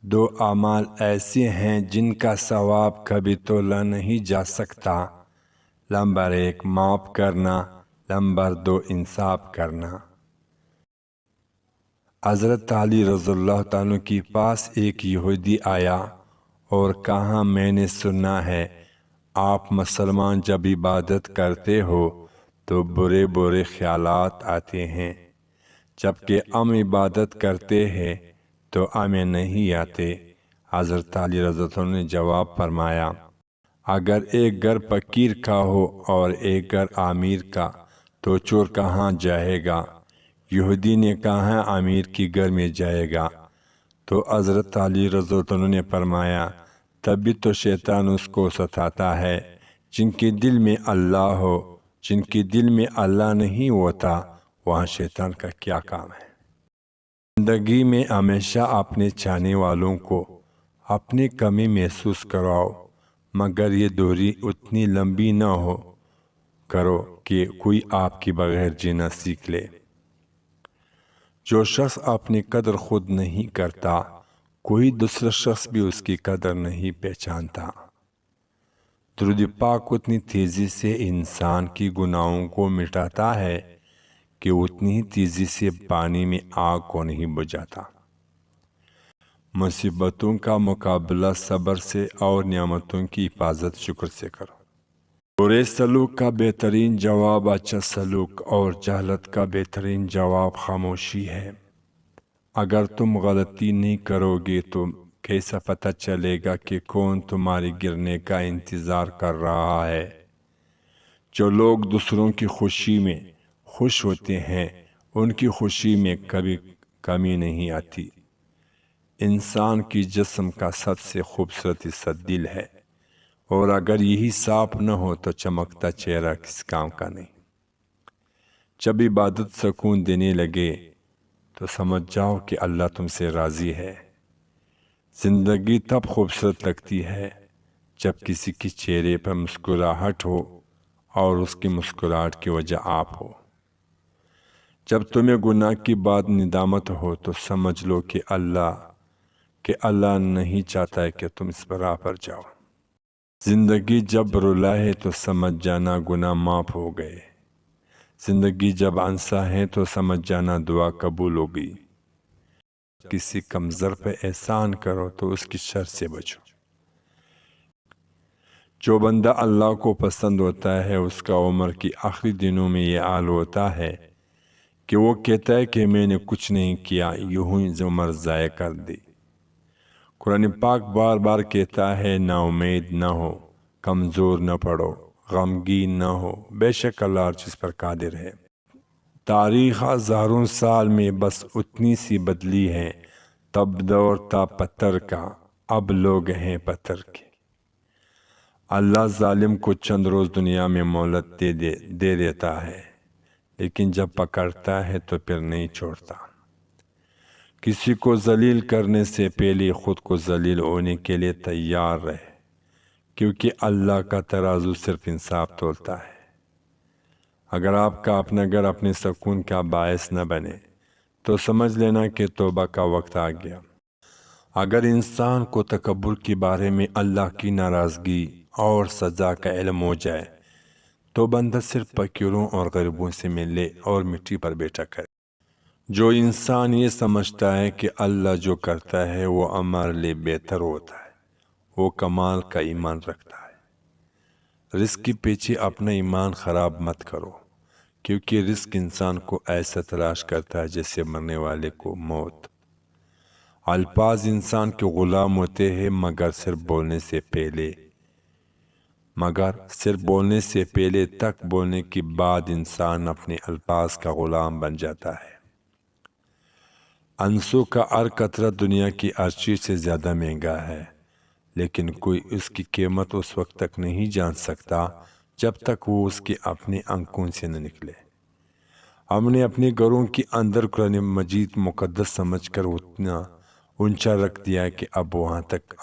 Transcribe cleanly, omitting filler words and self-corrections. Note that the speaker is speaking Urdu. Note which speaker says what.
Speaker 1: دو اعمال ایسے ہیں جن کا ثواب کبھی تولا نہیں جا سکتا۔ نمبر 1 معاف کرنا، نمبر 2 انصاف کرنا۔ حضرت علی رضی اللہ تعالیٰ کے پاس ایک یہودی آیا اور کہا، میں نے سنا ہے آپ مسلمان جب عبادت کرتے ہو تو برے برے خیالات آتے ہیں، جبکہ ہم عبادت کرتے ہیں تو ہمیں نہیں آتے۔ حضرت علی رضی اللہ عنہ نے جواب فرمایا، اگر ایک گھر فقیر کا ہو اور ایک گھر امیر کا تو چور کہاں جائے گا؟ یہودی نے کہا، امیر کی گھر میں جائے گا۔ تو حضرت علی رضی اللہ عنہ نے فرمایا، تبھی تو شیطان اس کو ستاتا ہے۔ جن کے دل میں اللہ ہو، جن کے دل میں اللہ نہیں ہوتا، وہاں شیطان کا کیا کام ہے؟ زندگی میں ہمیشہ اپنے چاہنے والوں کو اپنی کمی محسوس کراؤ، مگر یہ دوری اتنی لمبی نہ ہو کرو کہ کوئی آپ کے بغیر جینا سیکھ لے۔ جو شخص اپنی قدر خود نہیں کرتا، کوئی دوسرا شخص بھی اس کی قدر نہیں پہچانتا۔ درود پاک اتنی تیزی سے انسان کی گناہوں کو مٹاتا ہے کہ اتنی ہی تیزی سے پانی میں آگ کو نہیں بجھاتا۔ مصیبتوں کا مقابلہ صبر سے اور نعمتوں کی حفاظت شکر سے کرو۔ برے سلوک کا بہترین جواب اچھا سلوک اور جہالت کا بہترین جواب خاموشی ہے۔ اگر تم غلطی نہیں کرو گے تو کیسا پتہ چلے گا کہ کون تمہارے گرنے کا انتظار کر رہا ہے؟ جو لوگ دوسروں کی خوشی میں خوش ہوتے ہیں، ان کی خوشی میں کبھی کمی نہیں آتی۔ انسان کی جسم کا سب سے خوبصورت حصہ دل ہے، اور اگر یہی صاف نہ ہو تو چمکتا چہرہ کس کام کا نہیں۔ جب عبادت سکون دینے لگے تو سمجھ جاؤ کہ اللہ تم سے راضی ہے۔ زندگی تب خوبصورت لگتی ہے جب کسی کے چہرے پر مسکراہٹ ہو اور اس کی مسکراہٹ کی وجہ آپ ہو۔ جب تمہیں گناہ کی بات ندامت ہو تو سمجھ لو کہ اللہ نہیں چاہتا ہے کہ تم اس راہ پر جاؤ۔ زندگی جب رلائے تو سمجھ جانا گناہ معاف ہو گئے۔ زندگی جب ہنسا ہے تو سمجھ جانا دعا قبول ہو گئی۔ کسی کمزور پہ احسان کرو تو اس کی شر سے بچو۔ جو بندہ اللہ کو پسند ہوتا ہے اس کا عمر کی آخری دنوں میں یہ حال ہوتا ہے کہ وہ کہتا ہے کہ میں نے کچھ نہیں کیا، یوں ہی عمر ضائع کر دی۔ قرآن پاک بار بار کہتا ہے، نا امید نہ ہو، کمزور نہ پڑو، غمگین نہ ہو، بے شک اللہ ہر چیز پر قادر ہے۔ تاریخ ہزاروں سال میں بس اتنی سی بدلی ہے، تب دور تھا پتھر کا، اب لوگ ہیں پتھر کے۔ اللہ ظالم کو چند روز دنیا میں مہلت دے دیتا ہے، لیکن جب پکڑتا ہے تو پھر نہیں چھوڑتا۔ کسی کو ذلیل کرنے سے پہلے خود کو ذلیل ہونے کے لیے تیار رہے، کیونکہ اللہ کا ترازو صرف انصاف تولتا ہے۔ اگر آپ کا اپنا گھر اپنے سکون کا باعث نہ بنے تو سمجھ لینا کہ توبہ کا وقت آ گیا۔ اگر انسان کو تکبر کے بارے میں اللہ کی ناراضگی اور سزا کا علم ہو جائے تو بندہ صرف فقیروں اور غریبوں سے ملے اور مٹی پر بیٹھا کرے۔ جو انسان یہ سمجھتا ہے کہ اللہ جو کرتا ہے وہ ہمارے لیے بہتر ہوتا ہے، وہ کمال کا ایمان رکھتا ہے۔ رزق کے پیچھے اپنا ایمان خراب مت کرو، کیونکہ رزق انسان کو ایسا تلاش کرتا ہے جیسے مرنے والے کو موت۔ الفاظ انسان کے غلام ہوتے ہیں مگر صرف بولنے سے پہلے تک بولنے کے بعد انسان اپنے الفاظ کا غلام بن جاتا ہے۔ آنسو کا ہر قطرہ دنیا کی ہر چیز سے زیادہ مہنگا ہے، لیکن کوئی اس کی قیمت اس وقت تک نہیں جان سکتا جب تک وہ اس کے اپنے آنکھوں سے نہ نکلے۔ ہم نے اپنے گھروں کے اندر قرآن مجید مقدس سمجھ کر اتنا اونچا رکھ دیا کہ اب وہاں تک